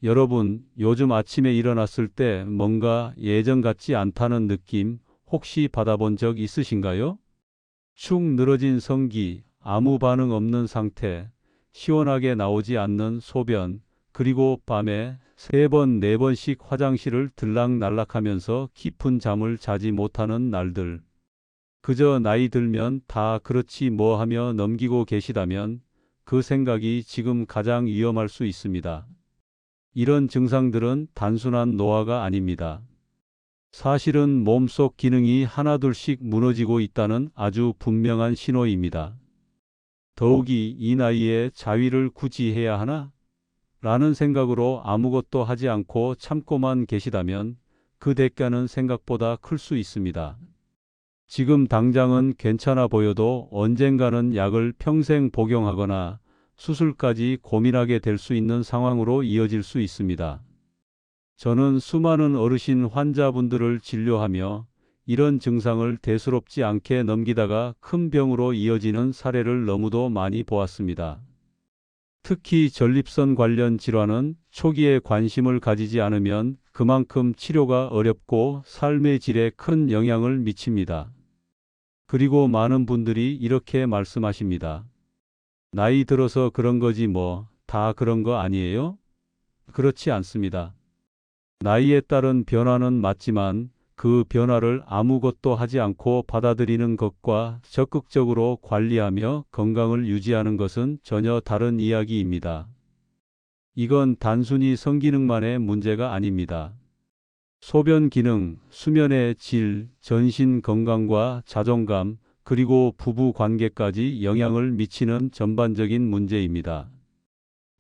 여러분, 요즘 아침에 일어났을 때 뭔가 예전 같지 않다는 느낌 혹시 받아본 적 있으신가요? 축 늘어진 성기, 아무 반응 없는 상태, 시원하게 나오지 않는 소변, 그리고 밤에 3번, 4번씩 화장실을 들락날락하면서 깊은 잠을 자지 못하는 날들. 그저 나이 들면 다 그렇지 뭐 하며 넘기고 계시다면 그 생각이 지금 가장 위험할 수 있습니다. 이런 증상들은 단순한 노화가 아닙니다. 사실은 몸속 기능이 하나둘씩 무너지고 있다는 아주 분명한 신호입니다. 더욱이 이 나이에 자위를 굳이 해야 하나? 라는 생각으로 아무것도 하지 않고 참고만 계시다면 그 대가는 생각보다 클 수 있습니다. 지금 당장은 괜찮아 보여도 언젠가는 약을 평생 복용하거나 수술까지 고민하게 될 수 있는 상황으로 이어질 수 있습니다. 저는 수많은 어르신 환자분들을 진료하며 이런 증상을 대수롭지 않게 넘기다가 큰 병으로 이어지는 사례를 너무도 많이 보았습니다. 특히 전립선 관련 질환은 초기에 관심을 가지지 않으면 그만큼 치료가 어렵고 삶의 질에 큰 영향을 미칩니다. 그리고 많은 분들이 이렇게 말씀하십니다. 나이 들어서 그런 거지 뭐, 다 그런 거 아니에요? 그렇지 않습니다. 나이에 따른 변화는 맞지만 그 변화를 아무것도 하지 않고 받아들이는 것과 적극적으로 관리하며 건강을 유지하는 것은 전혀 다른 이야기입니다. 이건 단순히 성기능만의 문제가 아닙니다. 소변 기능, 수면의 질, 전신 건강과 자존감, 그리고 부부 관계까지 영향을 미치는 전반적인 문제입니다.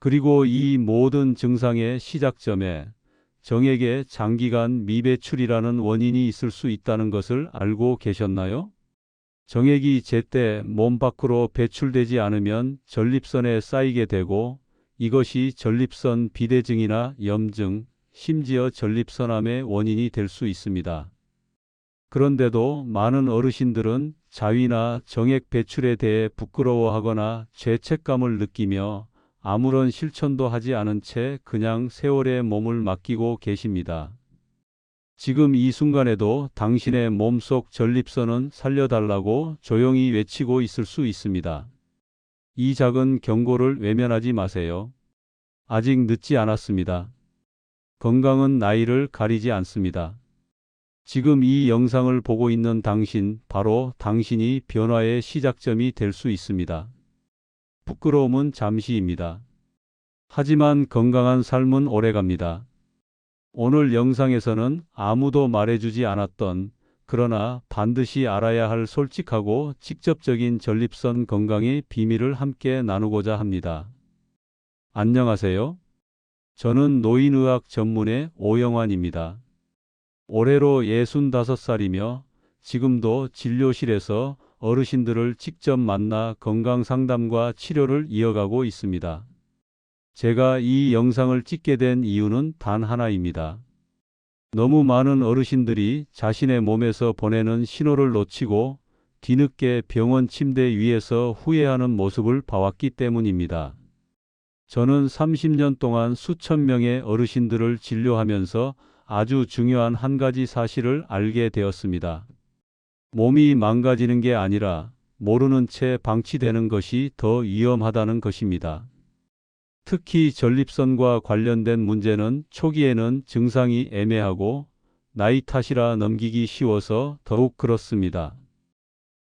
그리고 이 모든 증상의 시작점에 정액의 장기간 미배출이라는 원인이 있을 수 있다는 것을 알고 계셨나요? 정액이 제때 몸 밖으로 배출되지 않으면 전립선에 쌓이게 되고 이것이 전립선 비대증이나 염증, 심지어 전립선암의 원인이 될 수 있습니다. 그런데도 많은 어르신들은 자위나 정액 배출에 대해 부끄러워하거나 죄책감을 느끼며 아무런 실천도 하지 않은 채 그냥 세월에 몸을 맡기고 계십니다. 지금 이 순간에도 당신의 몸속 전립선은 살려달라고 조용히 외치고 있을 수 있습니다. 이 작은 경고를 외면하지 마세요. 아직 늦지 않았습니다. 건강은 나이를 가리지 않습니다. 지금 이 영상을 보고 있는 당신, 바로 당신이 변화의 시작점이 될 수 있습니다. 부끄러움은 잠시입니다. 하지만 건강한 삶은 오래갑니다. 오늘 영상에서는 아무도 말해주지 않았던 그러나 반드시 알아야 할 솔직하고 직접적인 전립선 건강의 비밀을 함께 나누고자 합니다. 안녕하세요. 저는 노인의학 전문의 오영환입니다. 올해로 65살이며 지금도 진료실에서 어르신들을 직접 만나 건강 상담과 치료를 이어가고 있습니다. 제가 이 영상을 찍게 된 이유는 단 하나입니다. 너무 많은 어르신들이 자신의 몸에서 보내는 신호를 놓치고 뒤늦게 병원 침대 위에서 후회하는 모습을 봐왔기 때문입니다. 저는 30년 동안 수천 명의 어르신들을 진료하면서 아주 중요한 한 가지 사실을 알게 되었습니다. 몸이 망가지는 게 아니라 모르는 채 방치되는 것이 더 위험하다는 것입니다. 특히 전립선과 관련된 문제는 초기에는 증상이 애매하고 나이 탓이라 넘기기 쉬워서 더욱 그렇습니다.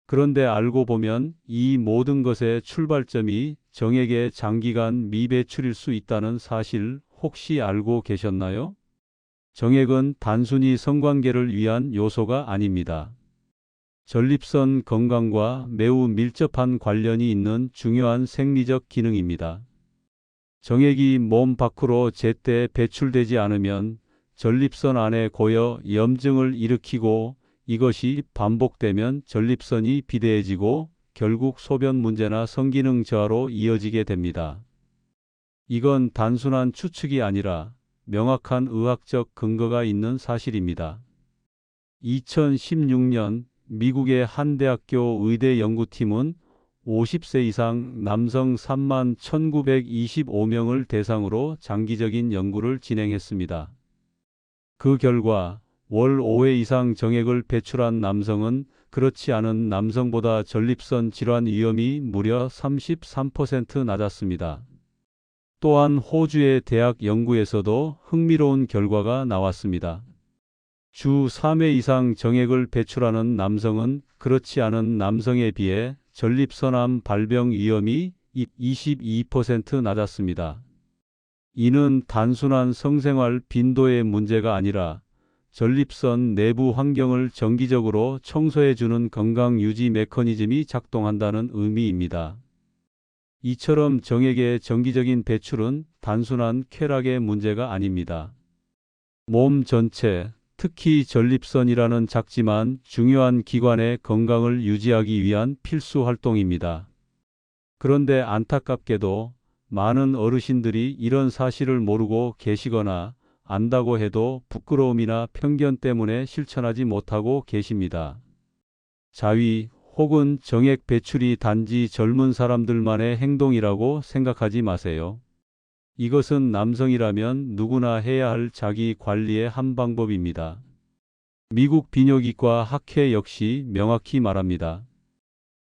그런데 알고 보면 이 모든 것의 출발점이 정액의 장기간 미배출일 수 있다는 사실 혹시 알고 계셨나요? 정액은 단순히 성관계를 위한 요소가 아닙니다. 전립선 건강과 매우 밀접한 관련이 있는 중요한 생리적 기능입니다. 정액이 몸 밖으로 제때 배출되지 않으면 전립선 안에 고여 염증을 일으키고 이것이 반복되면 전립선이 비대해지고 결국 소변 문제나 성기능 저하로 이어지게 됩니다. 이건 단순한 추측이 아니라 명확한 의학적 근거가 있는 사실입니다. 2016년 미국의 한 대학교 의대 연구팀은 50세 이상 남성 3만 1925명을 대상으로 장기적인 연구를 진행했습니다. 그 결과 월 5회 이상 정액을 배출한 남성은 그렇지 않은 남성보다 전립선 질환 위험이 무려 33% 낮았습니다. 또한 호주의 대학 연구에서도 흥미로운 결과가 나왔습니다. 주 3회 이상 정액을 배출하는 남성은 그렇지 않은 남성에 비해 전립선암 발병 위험이 22% 낮았습니다. 이는 단순한 성생활 빈도의 문제가 아니라 전립선 내부 환경을 정기적으로 청소해주는 건강 유지 메커니즘이 작동한다는 의미입니다. 이처럼 정액의 정기적인 배출은 단순한 쾌락의 문제가 아닙니다. 몸 전체, 특히 전립선이라는 작지만 중요한 기관의 건강을 유지하기 위한 필수 활동입니다. 그런데 안타깝게도 많은 어르신들이 이런 사실을 모르고 계시거나 안다고 해도 부끄러움이나 편견 때문에 실천하지 못하고 계십니다. 자위 혹은 정액 배출이 단지 젊은 사람들만의 행동이라고 생각하지 마세요. 이것은 남성이라면 누구나 해야 할 자기 관리의 한 방법입니다. 미국 비뇨기과 학회 역시 명확히 말합니다.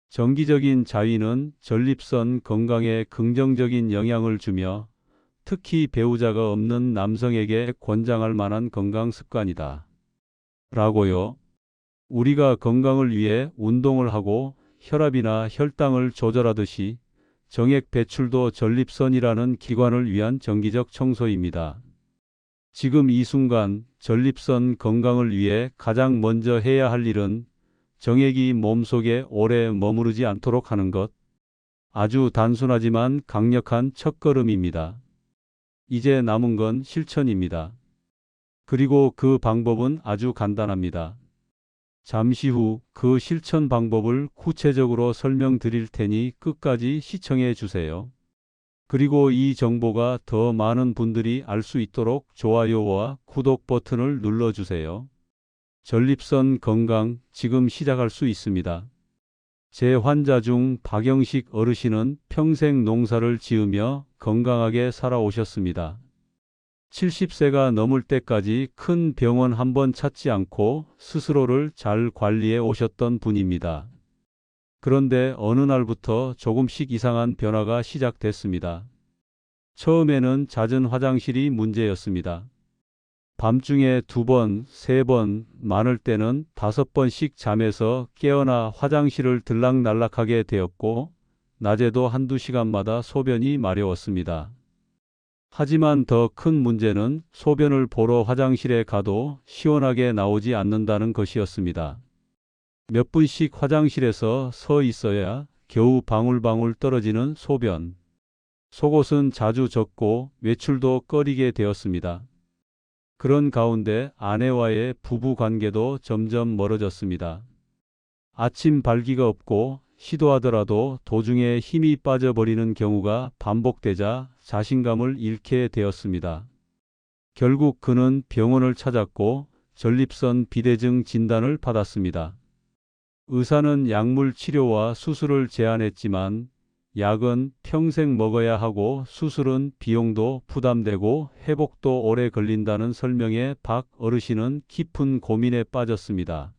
정기적인 자위는 전립선 건강에 긍정적인 영향을 주며 특히 배우자가 없는 남성에게 권장할 만한 건강 습관이다. 라고요. 우리가 건강을 위해 운동을 하고 혈압이나 혈당을 조절하듯이 정액 배출도 전립선이라는 기관을 위한 정기적 청소입니다. 지금 이 순간 전립선 건강을 위해 가장 먼저 해야 할 일은 정액이 몸속에 오래 머무르지 않도록 하는 것. 아주 단순하지만 강력한 첫걸음입니다. 이제 남은 건 실천입니다. 그리고 그 방법은 아주 간단합니다. 잠시 후 그 실천 방법을 구체적으로 설명드릴 테니 끝까지 시청해 주세요. 그리고 이 정보가 더 많은 분들이 알 수 있도록 좋아요와 구독 버튼을 눌러주세요. 전립선 건강 지금 시작할 수 있습니다. 제 환자 중 박영식 어르신은 평생 농사를 지으며 건강하게 살아오셨습니다. 70세가 넘을 때까지 큰 병원 한 번 찾지 않고 스스로를 잘 관리해 오셨던 분입니다. 그런데 어느 날부터 조금씩 이상한 변화가 시작됐습니다. 처음에는 잦은 화장실이 문제였습니다. 밤중에 2번, 3번, 많을 때는 5번씩 잠에서 깨어나 화장실을 들락날락하게 되었고, 낮에도 한두 시간마다 소변이 마려웠습니다. 하지만 더 큰 문제는 소변을 보러 화장실에 가도 시원하게 나오지 않는다는 것이었습니다. 몇 분씩 화장실에서 서 있어야 겨우 방울방울 떨어지는 소변. 속옷은 자주 젖고 외출도 꺼리게 되었습니다. 그런 가운데 아내와의 부부 관계도 점점 멀어졌습니다. 아침 발기가 없고 시도하더라도 도중에 힘이 빠져버리는 경우가 반복되자 자신감을 잃게 되었습니다. 결국 그는 병원을 찾았고 전립선 비대증 진단을 받았습니다. 의사는 약물 치료와 수술을 제안했지만 약은 평생 먹어야 하고 수술은 비용도 부담되고 회복도 오래 걸린다는 설명에 박 어르신은 깊은 고민에 빠졌습니다.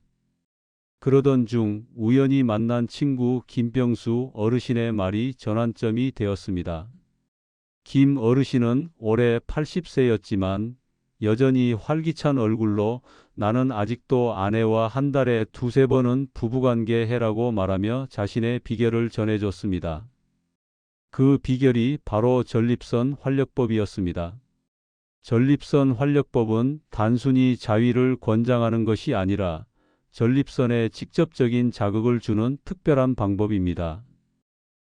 그러던 중 우연히 만난 친구 김병수 어르신의 말이 전환점이 되었습니다. 김 어르신은 올해 80세였지만 여전히 활기찬 얼굴로 나는 아직도 아내와 한 달에 2~3번은 부부관계 해라고 말하며 자신의 비결을 전해줬습니다. 그 비결이 바로 전립선 활력법이었습니다. 전립선 활력법은 단순히 자위를 권장하는 것이 아니라 전립선에 직접적인 자극을 주는 특별한 방법입니다.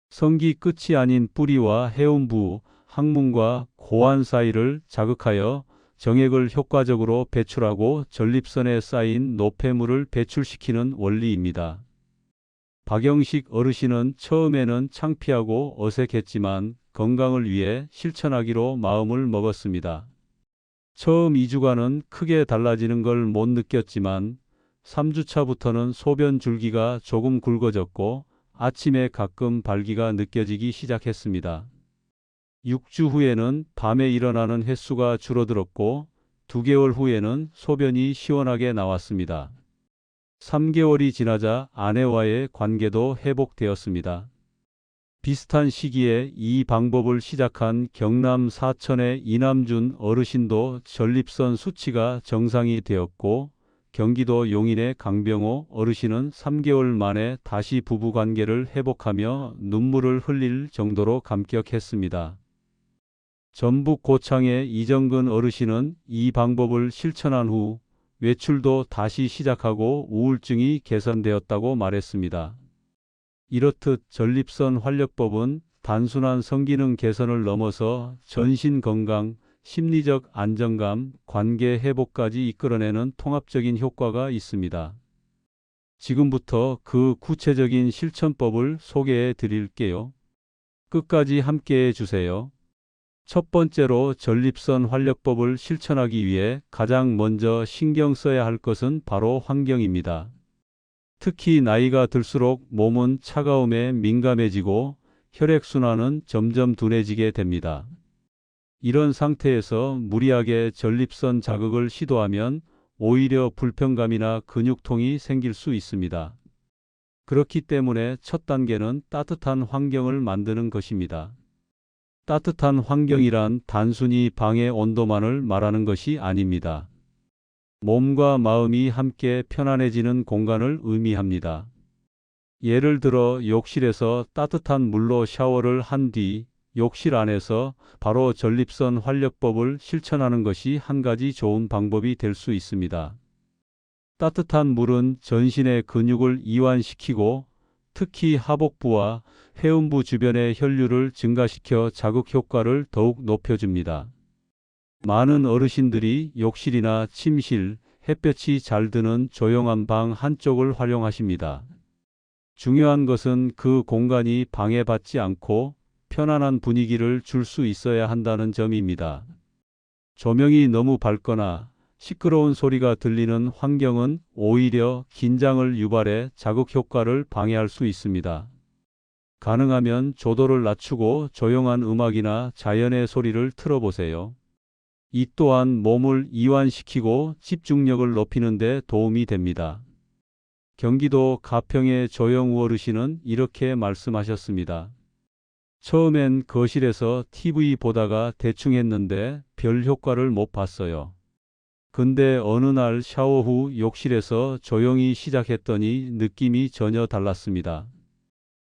성기 끝이 아닌 뿌리와 해운부, 항문과 고환 사이를 자극하여 정액을 효과적으로 배출하고 전립선에 쌓인 노폐물을 배출시키는 원리입니다. 박영식 어르신은 처음에는 창피하고 어색했지만 건강을 위해 실천하기로 마음을 먹었습니다. 처음 2주간은 크게 달라지는 걸 못 느꼈지만 3주차부터는 소변 줄기가 조금 굵어졌고 아침에 가끔 발기가 느껴지기 시작했습니다. 6주 후에는 밤에 일어나는 횟수가 줄어들었고 2개월 후에는 소변이 시원하게 나왔습니다. 3개월이 지나자 아내와의 관계도 회복되었습니다. 비슷한 시기에 이 방법을 시작한 경남 사천의 이남준 어르신도 전립선 수치가 정상이 되었고 경기도 용인의 강병호 어르신은 3개월 만에 다시 부부 관계를 회복하며 눈물을 흘릴 정도로 감격했습니다. 전북 고창의 이정근 어르신은 이 방법을 실천한 후 외출도 다시 시작하고 우울증이 개선되었다고 말했습니다. 이렇듯 전립선 활력법은 단순한 성기능 개선을 넘어서 전신 건강, 심리적 안정감, 관계 회복까지 이끌어내는 통합적인 효과가 있습니다. 지금부터 그 구체적인 실천법을 소개해 드릴게요. 끝까지 함께해 주세요. 첫 번째로 전립선 활력법을 실천하기 위해 가장 먼저 신경 써야 할 것은 바로 환경입니다. 특히 나이가 들수록 몸은 차가움에 민감해지고 혈액순환은 점점 둔해지게 됩니다. 이런 상태에서 무리하게 전립선 자극을 시도하면 오히려 불편감이나 근육통이 생길 수 있습니다. 그렇기 때문에 첫 단계는 따뜻한 환경을 만드는 것입니다. 따뜻한 환경이란 단순히 방의 온도만을 말하는 것이 아닙니다. 몸과 마음이 함께 편안해지는 공간을 의미합니다. 예를 들어 욕실에서 따뜻한 물로 샤워를 한 뒤 욕실 안에서 바로 전립선 활력법을 실천하는 것이 한 가지 좋은 방법이 될 수 있습니다. 따뜻한 물은 전신의 근육을 이완시키고 특히 하복부와 회음부 주변의 혈류를 증가시켜 자극 효과를 더욱 높여줍니다. 많은 어르신들이 욕실이나 침실, 햇볕이 잘 드는 조용한 방 한쪽을 활용하십니다. 중요한 것은 그 공간이 방해받지 않고 편안한 분위기를 줄 수 있어야 한다는 점입니다. 조명이 너무 밝거나 시끄러운 소리가 들리는 환경은 오히려 긴장을 유발해 자극 효과를 방해할 수 있습니다. 가능하면 조도를 낮추고 조용한 음악이나 자연의 소리를 틀어보세요. 이 또한 몸을 이완시키고 집중력을 높이는 데 도움이 됩니다. 경기도 가평의 조영우 어르신은 이렇게 말씀하셨습니다. 처음엔 거실에서 TV 보다가 대충 했는데 별 효과를 못 봤어요. 근데 어느 날 샤워 후 욕실에서 조용히 시작했더니 느낌이 전혀 달랐습니다.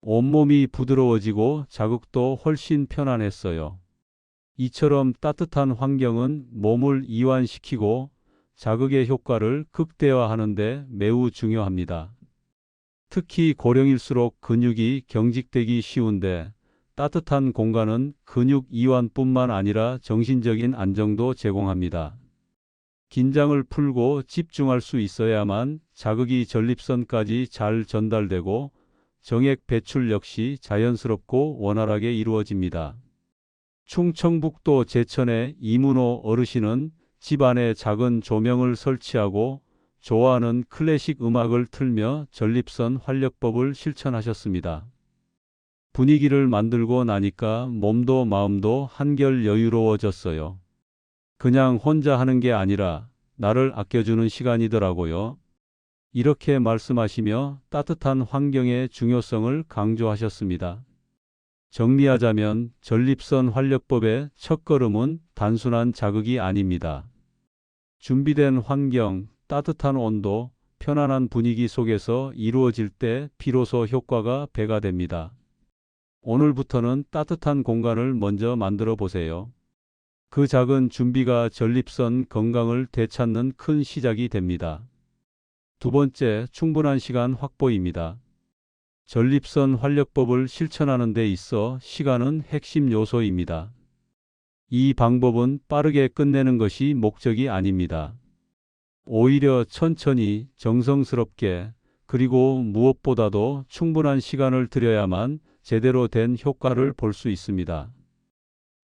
온몸이 부드러워지고 자극도 훨씬 편안했어요. 이처럼 따뜻한 환경은 몸을 이완시키고 자극의 효과를 극대화하는 데 매우 중요합니다. 특히 고령일수록 근육이 경직되기 쉬운데 따뜻한 공간은 근육 이완뿐만 아니라 정신적인 안정도 제공합니다. 긴장을 풀고 집중할 수 있어야만 자극이 전립선까지 잘 전달되고 정액 배출 역시 자연스럽고 원활하게 이루어집니다. 충청북도 제천의 이문호 어르신은 집 안에 작은 조명을 설치하고 좋아하는 클래식 음악을 틀며 전립선 활력법을 실천하셨습니다. 분위기를 만들고 나니까 몸도 마음도 한결 여유로워졌어요. 그냥 혼자 하는 게 아니라 나를 아껴주는 시간이더라고요. 이렇게 말씀하시며 따뜻한 환경의 중요성을 강조하셨습니다. 정리하자면 전립선 활력법의 첫걸음은 단순한 자극이 아닙니다. 준비된 환경, 따뜻한 온도, 편안한 분위기 속에서 이루어질 때 비로소 효과가 배가 됩니다. 오늘부터는 따뜻한 공간을 먼저 만들어 보세요. 그 작은 준비가 전립선 건강을 되찾는 큰 시작이 됩니다. 두 번째, 충분한 시간 확보입니다. 전립선 활력법을 실천하는 데 있어 시간은 핵심 요소입니다. 이 방법은 빠르게 끝내는 것이 목적이 아닙니다. 오히려 천천히 정성스럽게 그리고 무엇보다도 충분한 시간을 들여야만 제대로 된 효과를 볼 수 있습니다.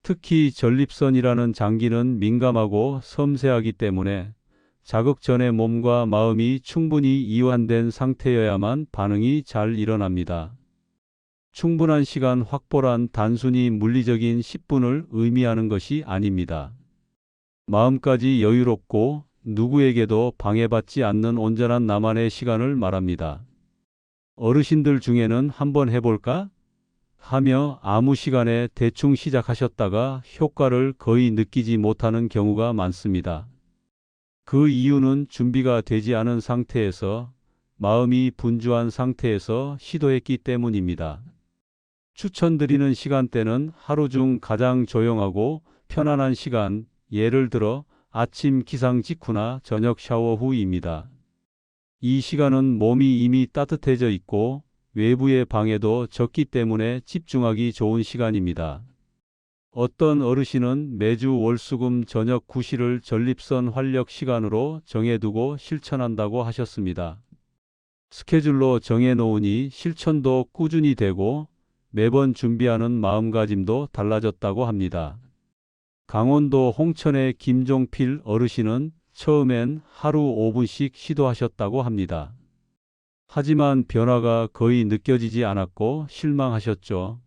특히 전립선이라는 장기는 민감하고 섬세하기 때문에 자극 전에 몸과 마음이 충분히 이완된 상태여야만 반응이 잘 일어납니다. 충분한 시간 확보란 단순히 물리적인 10분을 의미하는 것이 아닙니다. 마음까지 여유롭고 누구에게도 방해받지 않는 온전한 나만의 시간을 말합니다. 어르신들 중에는 한번 해볼까? 하며 아무 시간에 대충 시작하셨다가 효과를 거의 느끼지 못하는 경우가 많습니다. 그 이유는 준비가 되지 않은 상태에서, 마음이 분주한 상태에서 시도했기 때문입니다. 추천드리는 시간대는 하루 중 가장 조용하고 편안한 시간, 예를 들어 아침 기상 직후나 저녁 샤워 후입니다. 이 시간은 몸이 이미 따뜻해져 있고 외부의 방해도 적기 때문에 집중하기 좋은 시간입니다. 어떤 어르신은 매주 월수금 저녁 9시를 전립선 활력 시간으로 정해두고 실천한다고 하셨습니다. 스케줄로 정해놓으니 실천도 꾸준히 되고 매번 준비하는 마음가짐도 달라졌다고 합니다. 강원도 홍천의 김종필 어르신은 처음엔 하루 5분씩 시도하셨다고 합니다. 하지만 변화가 거의 느껴지지 않았고 실망하셨죠.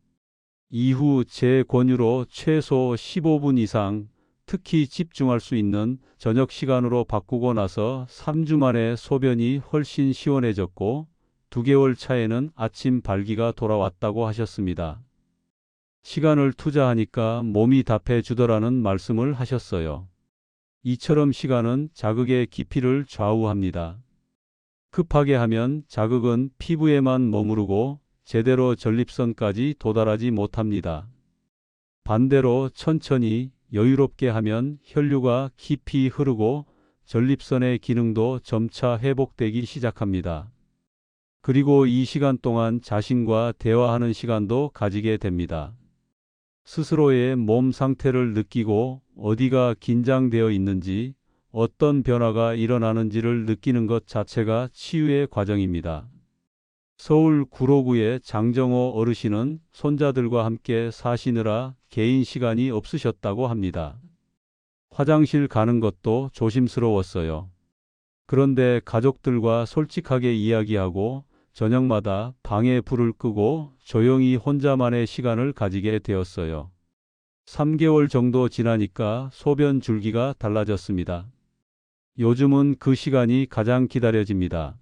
이후 제 권유로 최소 15분 이상, 특히 집중할 수 있는 저녁 시간으로 바꾸고 나서 3주 만에 소변이 훨씬 시원해졌고 2개월 차에는 아침 발기가 돌아왔다고 하셨습니다. 시간을 투자하니까 몸이 답해 주더라는 말씀을 하셨어요. 이처럼 시간은 자극의 깊이를 좌우합니다. 급하게 하면 자극은 피부에만 머무르고 제대로 전립선까지 도달하지 못합니다. 반대로 천천히 여유롭게 하면 혈류가 깊이 흐르고 전립선의 기능도 점차 회복되기 시작합니다. 그리고 이 시간 동안 자신과 대화하는 시간도 가지게 됩니다. 스스로의 몸 상태를 느끼고 어디가 긴장되어 있는지, 어떤 변화가 일어나는지를 느끼는 것 자체가 치유의 과정입니다. 서울 구로구의 장정호 어르신은 손자들과 함께 사시느라 개인 시간이 없으셨다고 합니다. 화장실 가는 것도 조심스러웠어요. 그런데 가족들과 솔직하게 이야기하고 저녁마다 방에 불을 끄고 조용히 혼자만의 시간을 가지게 되었어요. 3개월 정도 지나니까 소변 줄기가 달라졌습니다. 요즘은 그 시간이 가장 기다려집니다.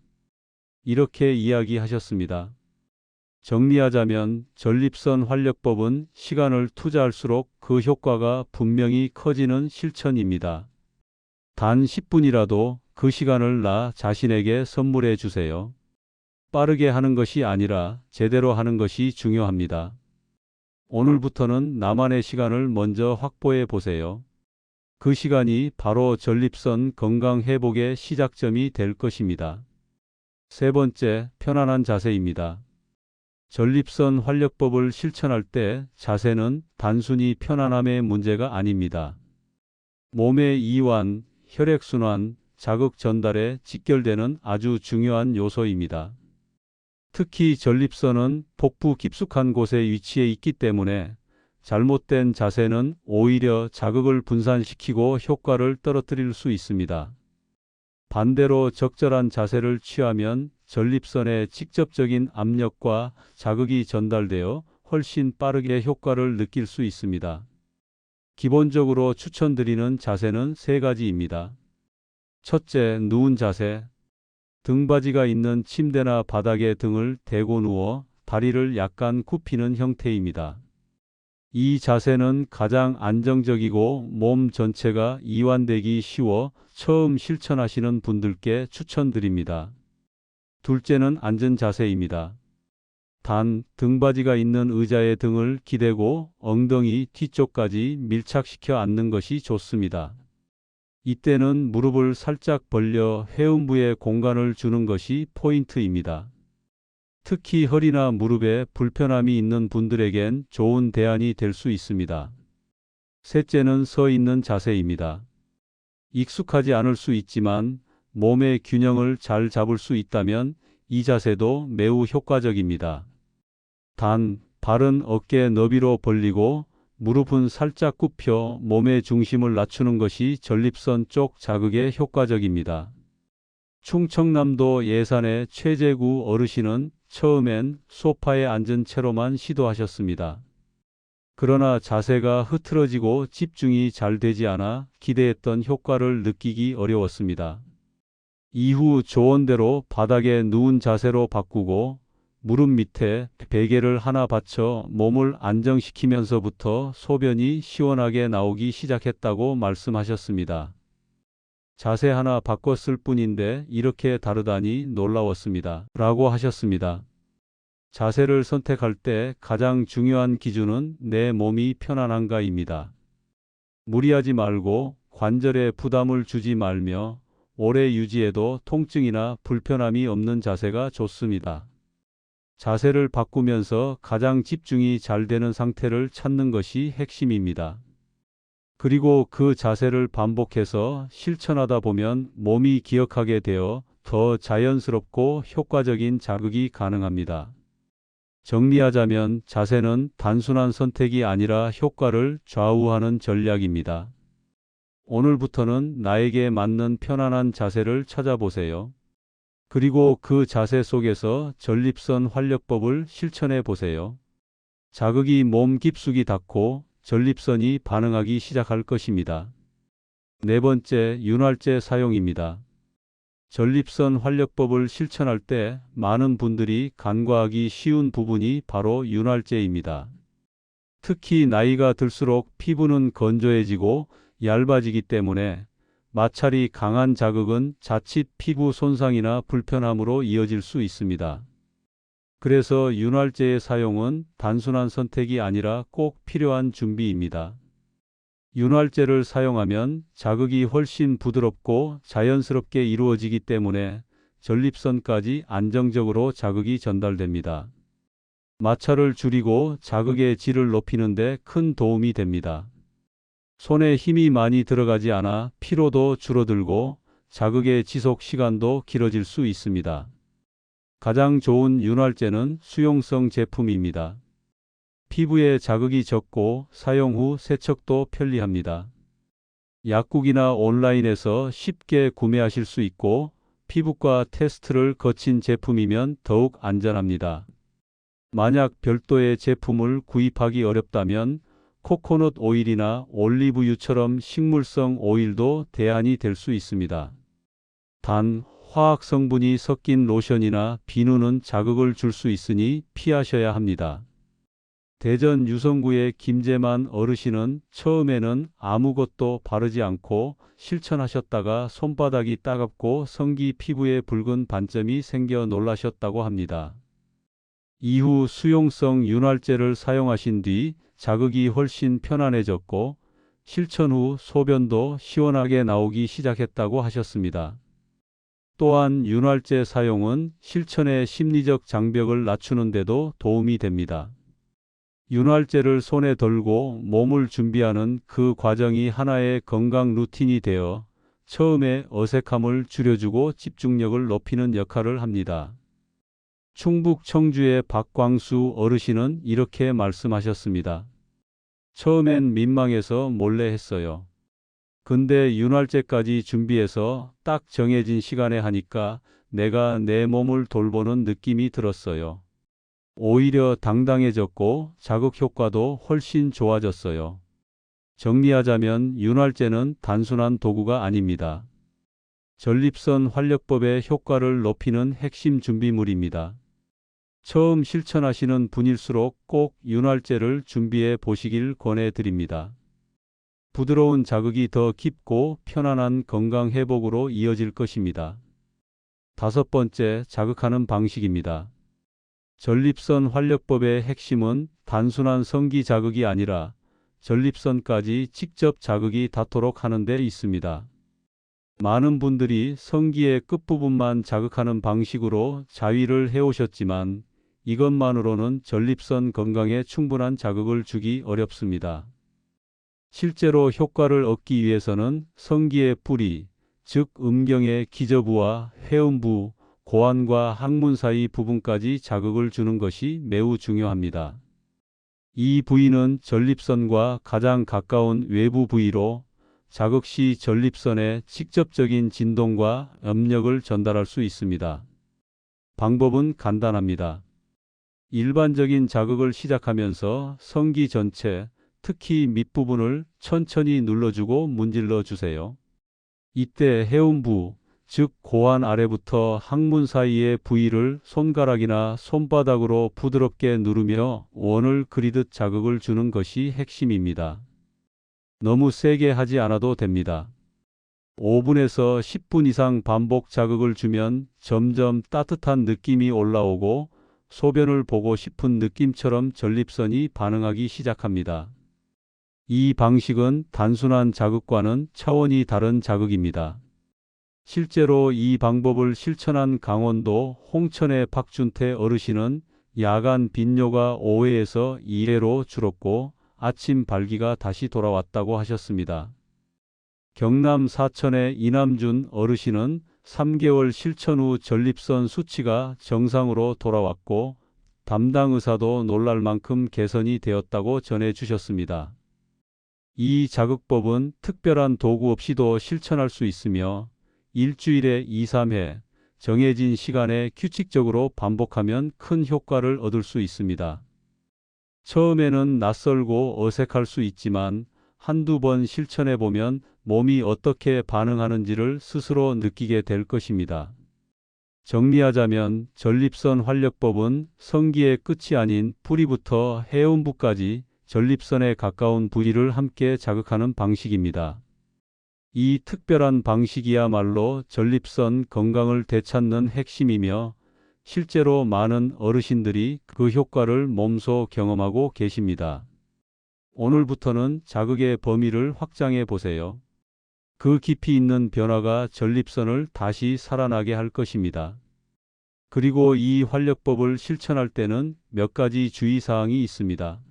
이렇게 이야기하셨습니다. 정리하자면 전립선 활력법은 시간을 투자할수록 그 효과가 분명히 커지는 실천입니다. 단 10분이라도 그 시간을 나 자신에게 선물해 주세요. 빠르게 하는 것이 아니라 제대로 하는 것이 중요합니다. 오늘부터는 나만의 시간을 먼저 확보해 보세요. 그 시간이 바로 전립선 건강 회복의 시작점이 될 것입니다. 세 번째, 편안한 자세입니다. 전립선 활력법을 실천할 때 자세는 단순히 편안함의 문제가 아닙니다. 몸의 이완, 혈액순환, 자극 전달에 직결되는 아주 중요한 요소입니다. 특히 전립선은 복부 깊숙한 곳에 위치해 있기 때문에 잘못된 자세는 오히려 자극을 분산시키고 효과를 떨어뜨릴 수 있습니다. 반대로 적절한 자세를 취하면 전립선에 직접적인 압력과 자극이 전달되어 훨씬 빠르게 효과를 느낄 수 있습니다. 기본적으로 추천드리는 자세는 3가지입니다. 첫째, 누운 자세. 등받이가 있는 침대나 바닥에 등을 대고 누워 다리를 약간 굽히는 형태입니다. 이 자세는 가장 안정적이고 몸 전체가 이완되기 쉬워 처음 실천하시는 분들께 추천드립니다. 둘째는 앉은 자세입니다. 단, 등받이가 있는 의자에 등을 기대고 엉덩이 뒤쪽까지 밀착시켜 앉는 것이 좋습니다. 이때는 무릎을 살짝 벌려 회음부에 공간을 주는 것이 포인트입니다. 특히 허리나 무릎에 불편함이 있는 분들에겐 좋은 대안이 될 수 있습니다. 셋째는 서 있는 자세입니다. 익숙하지 않을 수 있지만 몸의 균형을 잘 잡을 수 있다면 이 자세도 매우 효과적입니다. 단, 발은 어깨 너비로 벌리고 무릎은 살짝 굽혀 몸의 중심을 낮추는 것이 전립선 쪽 자극에 효과적입니다. 충청남도 예산의 최재구 어르신은 처음엔 소파에 앉은 채로만 시도하셨습니다. 그러나 자세가 흐트러지고 집중이 잘 되지 않아 기대했던 효과를 느끼기 어려웠습니다. 이후 조언대로 바닥에 누운 자세로 바꾸고 무릎 밑에 베개를 하나 받쳐 몸을 안정시키면서부터 소변이 시원하게 나오기 시작했다고 말씀하셨습니다. 자세 하나 바꿨을 뿐인데 이렇게 다르다니 놀라웠습니다. 라고 하셨습니다. 자세를 선택할 때 가장 중요한 기준은 내 몸이 편안한가입니다. 무리하지 말고 관절에 부담을 주지 말며 오래 유지해도 통증이나 불편함이 없는 자세가 좋습니다. 자세를 바꾸면서 가장 집중이 잘 되는 상태를 찾는 것이 핵심입니다. 그리고 그 자세를 반복해서 실천하다 보면 몸이 기억하게 되어 더 자연스럽고 효과적인 자극이 가능합니다. 정리하자면 자세는 단순한 선택이 아니라 효과를 좌우하는 전략입니다. 오늘부터는 나에게 맞는 편안한 자세를 찾아보세요. 그리고 그 자세 속에서 전립선 활력법을 실천해 보세요. 자극이 몸 깊숙이 닿고 전립선이 반응하기 시작할 것입니다. 네 번째, 윤활제 사용입니다. 전립선 활력법을 실천할 때 많은 분들이 간과하기 쉬운 부분이 바로 윤활제입니다. 특히 나이가 들수록 피부는 건조해지고 얇아지기 때문에 마찰이 강한 자극은 자칫 피부 손상이나 불편함으로 이어질 수 있습니다. 그래서 윤활제의 사용은 단순한 선택이 아니라 꼭 필요한 준비입니다. 윤활제를 사용하면 자극이 훨씬 부드럽고 자연스럽게 이루어지기 때문에 전립선까지 안정적으로 자극이 전달됩니다. 마찰을 줄이고 자극의 질을 높이는 데 큰 도움이 됩니다. 손에 힘이 많이 들어가지 않아 피로도 줄어들고 자극의 지속 시간도 길어질 수 있습니다. 가장 좋은 윤활제는 수용성 제품입니다. 피부에 자극이 적고 사용 후 세척도 편리합니다. 약국이나 온라인에서 쉽게 구매하실 수 있고 피부과 테스트를 거친 제품이면 더욱 안전합니다. 만약 별도의 제품을 구입하기 어렵다면 코코넛 오일이나 올리브유처럼 식물성 오일도 대안이 될 수 있습니다. 단, 화학 성분이 섞인 로션이나 비누는 자극을 줄 수 있으니 피하셔야 합니다. 대전 유성구의 김재만 어르신은 처음에는 아무것도 바르지 않고 실천하셨다가 손바닥이 따갑고 성기 피부에 붉은 반점이 생겨 놀라셨다고 합니다. 이후 수용성 윤활제를 사용하신 뒤 자극이 훨씬 편안해졌고 실천 후 소변도 시원하게 나오기 시작했다고 하셨습니다. 또한 윤활제 사용은 실천의 심리적 장벽을 낮추는 데도 도움이 됩니다. 윤활제를 손에 들고 몸을 준비하는 그 과정이 하나의 건강 루틴이 되어 처음에 어색함을 줄여주고 집중력을 높이는 역할을 합니다. 충북 청주의 박광수 어르신은 이렇게 말씀하셨습니다. 처음엔 민망해서 몰래 했어요. 근데 윤활제까지 준비해서 딱 정해진 시간에 하니까 내가 내 몸을 돌보는 느낌이 들었어요. 오히려 당당해졌고 자극 효과도 훨씬 좋아졌어요. 정리하자면 윤활제는 단순한 도구가 아닙니다. 전립선 활력법의 효과를 높이는 핵심 준비물입니다. 처음 실천하시는 분일수록 꼭 윤활제를 준비해 보시길 권해드립니다. 부드러운 자극이 더 깊고 편안한 건강 회복으로 이어질 것입니다. 다섯 번째, 자극하는 방식입니다. 전립선 활력법의 핵심은 단순한 성기 자극이 아니라 전립선까지 직접 자극이 닿도록 하는 데 있습니다. 많은 분들이 성기의 끝부분만 자극하는 방식으로 자위를 해오셨지만 이것만으로는 전립선 건강에 충분한 자극을 주기 어렵습니다. 실제로 효과를 얻기 위해서는 성기의 뿌리, 즉 음경의 기저부와 회음부, 고환과 항문 사이 부분까지 자극을 주는 것이 매우 중요합니다. 이 부위는 전립선과 가장 가까운 외부 부위로 자극 시 전립선에 직접적인 진동과 압력을 전달할 수 있습니다. 방법은 간단합니다. 일반적인 자극을 시작하면서 성기 전체, 특히 밑부분을 천천히 눌러주고 문질러 주세요. 이때 해운부, 즉 고환 아래부터 항문 사이의 부위를 손가락이나 손바닥으로 부드럽게 누르며 원을 그리듯 자극을 주는 것이 핵심입니다. 너무 세게 하지 않아도 됩니다. 5분에서 10분 이상 반복 자극을 주면 점점 따뜻한 느낌이 올라오고 소변을 보고 싶은 느낌처럼 전립선이 반응하기 시작합니다. 이 방식은 단순한 자극과는 차원이 다른 자극입니다. 실제로 이 방법을 실천한 강원도 홍천의 박준태 어르신은 야간 빈뇨가 5회에서 2회로 줄었고 아침 발기가 다시 돌아왔다고 하셨습니다. 경남 사천의 이남준 어르신은 3개월 실천 후 전립선 수치가 정상으로 돌아왔고 담당 의사도 놀랄 만큼 개선이 되었다고 전해 주셨습니다. 이 자극법은 특별한 도구 없이도 실천할 수 있으며 일주일에 2, 3회 정해진 시간에 규칙적으로 반복하면 큰 효과를 얻을 수 있습니다. 처음에는 낯설고 어색할 수 있지만 한두 번 실천해 보면 몸이 어떻게 반응하는지를 스스로 느끼게 될 것입니다. 정리하자면 전립선 활력법은 성기의 끝이 아닌 뿌리부터 해운부까지 전립선에 가까운 부위를 함께 자극하는 방식입니다. 이 특별한 방식이야말로 전립선 건강을 되찾는 핵심이며 실제로 많은 어르신들이 그 효과를 몸소 경험하고 계십니다. 오늘부터는 자극의 범위를 확장해 보세요. 그 깊이 있는 변화가 전립선을 다시 살아나게 할 것입니다. 그리고 이 활력법을 실천할 때는 몇 가지 주의사항이 있습니다.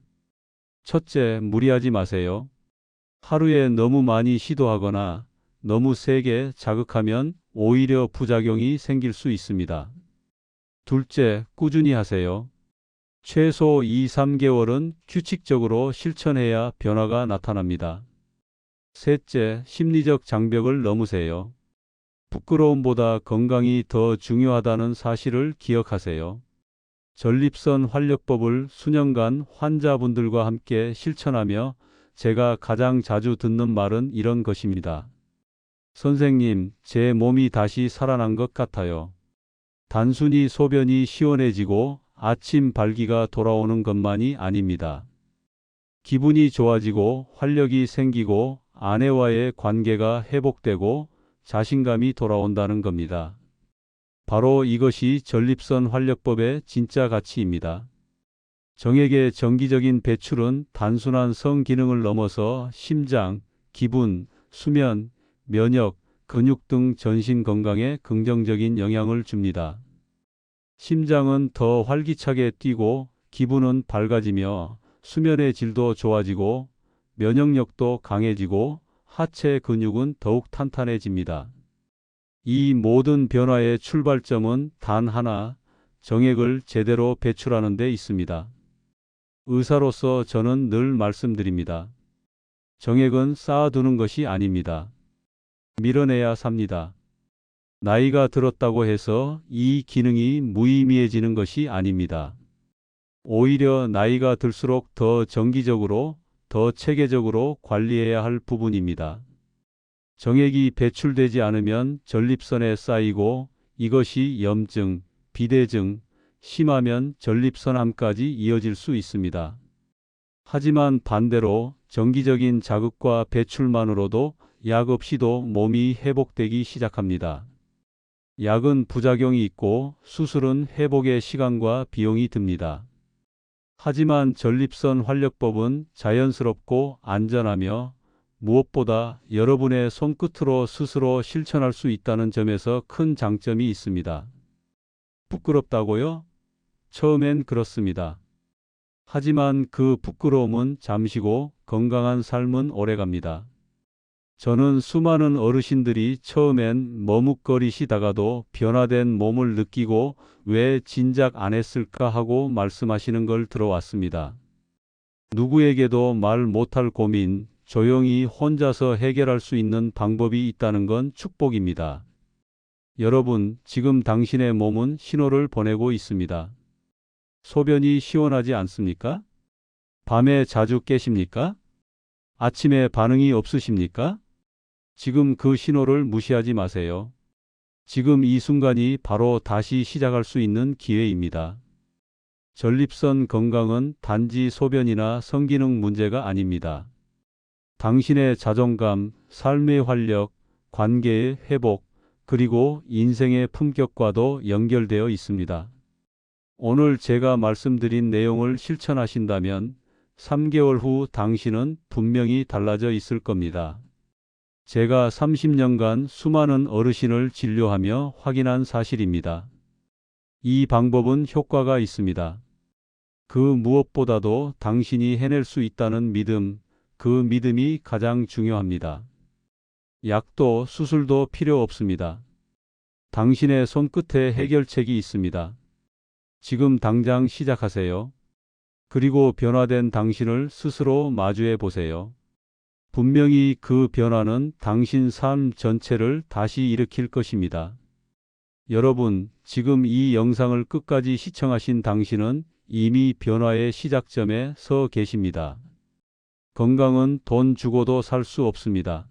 첫째, 무리하지 마세요. 하루에 너무 많이 시도하거나 너무 세게 자극하면 오히려 부작용이 생길 수 있습니다. 둘째, 꾸준히 하세요. 최소 2, 3개월은 규칙적으로 실천해야 변화가 나타납니다. 셋째, 심리적 장벽을 넘으세요. 부끄러움보다 건강이 더 중요하다는 사실을 기억하세요. 전립선 활력법을 수년간 환자분들과 함께 실천하며 제가 가장 자주 듣는 말은 이런 것입니다. 선생님, 제 몸이 다시 살아난 것 같아요. 단순히 소변이 시원해지고 아침 발기가 돌아오는 것만이 아닙니다. 기분이 좋아지고 활력이 생기고 아내와의 관계가 회복되고 자신감이 돌아온다는 겁니다. 바로 이것이 전립선 활력법의 진짜 가치입니다. 정액의 정기적인 배출은 단순한 성기능을 넘어서 심장, 기분, 수면, 면역, 근육 등 전신 건강에 긍정적인 영향을 줍니다. 심장은 더 활기차게 뛰고 기분은 밝아지며 수면의 질도 좋아지고 면역력도 강해지고 하체 근육은 더욱 탄탄해집니다. 이 모든 변화의 출발점은 단 하나, 정액을 제대로 배출하는 데 있습니다. 의사로서 저는 늘 말씀드립니다. 정액은 쌓아두는 것이 아닙니다. 밀어내야 삽니다. 나이가 들었다고 해서 이 기능이 무의미해지는 것이 아닙니다. 오히려 나이가 들수록 더 정기적으로, 더 체계적으로 관리해야 할 부분입니다. 정액이 배출되지 않으면 전립선에 쌓이고 이것이 염증, 비대증, 심하면 전립선암까지 이어질 수 있습니다. 하지만 반대로 정기적인 자극과 배출만으로도 약 없이도 몸이 회복되기 시작합니다. 약은 부작용이 있고 수술은 회복의 시간과 비용이 듭니다. 하지만 전립선 활력법은 자연스럽고 안전하며 무엇보다 여러분의 손끝으로 스스로 실천할 수 있다는 점에서 큰 장점이 있습니다. 부끄럽다고요? 처음엔 그렇습니다. 하지만 그 부끄러움은 잠시고 건강한 삶은 오래갑니다. 저는 수많은 어르신들이 처음엔 머뭇거리시다가도 변화된 몸을 느끼고 왜 진작 안 했을까 하고 말씀하시는 걸 들어왔습니다. 누구에게도 말 못할 고민, 조용히 혼자서 해결할 수 있는 방법이 있다는 건 축복입니다. 여러분, 지금 당신의 몸은 신호를 보내고 있습니다. 소변이 시원하지 않습니까? 밤에 자주 깨십니까? 아침에 반응이 없으십니까? 지금 그 신호를 무시하지 마세요. 지금 이 순간이 바로 다시 시작할 수 있는 기회입니다. 전립선 건강은 단지 소변이나 성기능 문제가 아닙니다. 당신의 자존감, 삶의 활력, 관계의 회복, 그리고 인생의 품격과도 연결되어 있습니다. 오늘 제가 말씀드린 내용을 실천하신다면 3개월 후 당신은 분명히 달라져 있을 겁니다. 제가 30년간 수많은 어르신을 진료하며 확인한 사실입니다. 이 방법은 효과가 있습니다. 그 무엇보다도 당신이 해낼 수 있다는 믿음, 그 믿음이 가장 중요합니다. 약도 수술도 필요 없습니다. 당신의 손끝에 해결책이 있습니다. 지금 당장 시작하세요. 그리고 변화된 당신을 스스로 마주해 보세요. 분명히 그 변화는 당신 삶 전체를 다시 일으킬 것입니다. 여러분, 지금 이 영상을 끝까지 시청하신 당신은 이미 변화의 시작점에 서 계십니다. 건강은 돈 주고도 살 수 없습니다.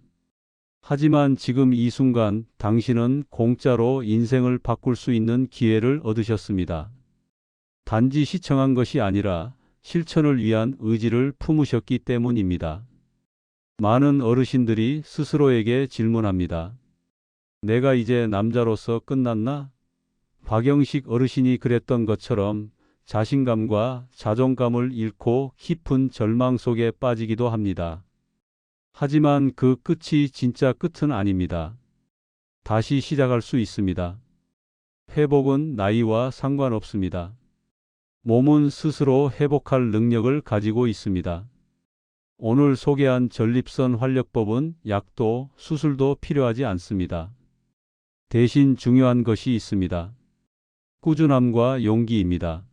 하지만 지금 이 순간 당신은 공짜로 인생을 바꿀 수 있는 기회를 얻으셨습니다. 단지 시청한 것이 아니라 실천을 위한 의지를 품으셨기 때문입니다. 많은 어르신들이 스스로에게 질문합니다. 내가 이제 남자로서 끝났나? 박영식 어르신이 그랬던 것처럼 자신감과 자존감을 잃고 깊은 절망 속에 빠지기도 합니다. 하지만 그 끝이 진짜 끝은 아닙니다. 다시 시작할 수 있습니다. 회복은 나이와 상관없습니다. 몸은 스스로 회복할 능력을 가지고 있습니다. 오늘 소개한 전립선 활력법은 약도 수술도 필요하지 않습니다. 대신 중요한 것이 있습니다. 꾸준함과 용기입니다.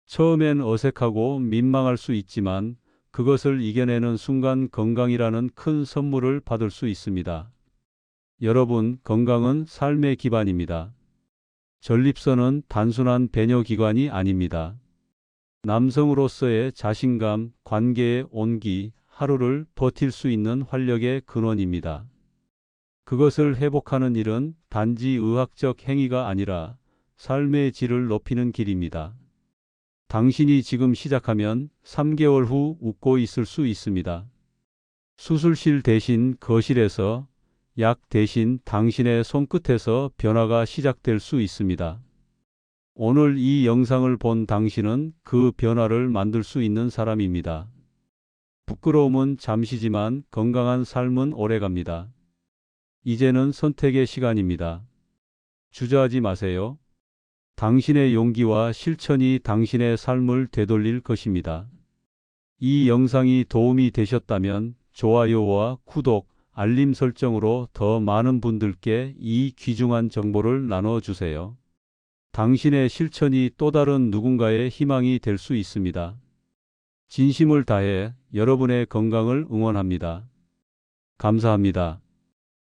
처음엔 어색하고 민망할 수 있지만 그것을 이겨내는 순간 건강이라는 큰 선물을 받을 수 있습니다. 여러분, 건강은 삶의 기반입니다. 전립선은 단순한 배뇨기관이 아닙니다. 남성으로서의 자신감, 관계의 온기, 하루를 버틸 수 있는 활력의 근원입니다. 그것을 회복하는 일은 단지 의학적 행위가 아니라 삶의 질을 높이는 길입니다. 당신이 지금 시작하면 3개월 후 웃고 있을 수 있습니다. 수술실 대신 거실에서, 약 대신 당신의 손끝에서 변화가 시작될 수 있습니다. 오늘 이 영상을 본 당신은 그 변화를 만들 수 있는 사람입니다. 부끄러움은 잠시지만 건강한 삶은 오래갑니다. 이제는 선택의 시간입니다. 주저하지 마세요. 당신의 용기와 실천이 당신의 삶을 되돌릴 것입니다. 이 영상이 도움이 되셨다면 좋아요와 구독, 알림 설정으로 더 많은 분들께 이 귀중한 정보를 나눠주세요. 당신의 실천이 또 다른 누군가의 희망이 될 수 있습니다. 진심을 다해 여러분의 건강을 응원합니다. 감사합니다.